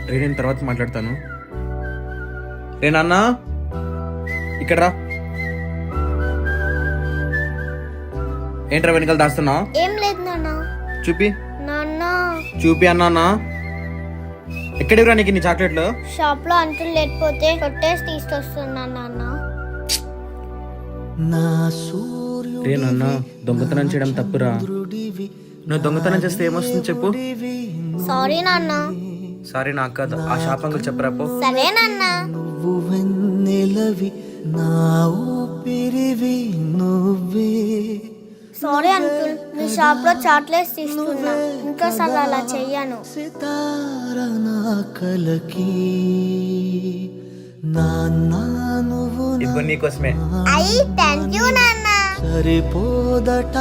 రే నేను తర్వాత మాట్లాడతాను. రే నాన్న ఇక్కడ రా. ఏంట్రా వెనకాల దాస్తున్నా? ఏం లేదు నాన్న. చూపి నాన్న చూపి అన్నా. ఎక్కడిరా నీకు నీ చాక్లెట్లు? షాప్ లో అంటులు లేకపోతే కొట్టేసి తీసుకొస్తున్నా నాన్న. రే నాన్న దొంగతనం చేయడం తప్పురా. నువ్వు దొంగతనం చేస్తే ఏమొస్తుంది చెప్పు? సారీ నాన్న. సారీ నాకు కాదు, ఆ షాప్ అంకుల్ చెప్పరా పో. సరే నాన్న. సారీ అంకుల్, మీ షాప్ లో చాక్లెట్స్ తీసుకున్నా, ఇంకోసారి అలా చెయ్యను. ఇదిగో నీకోసమే. థ్యాంక్ యూ నాన్న. సరిపోదట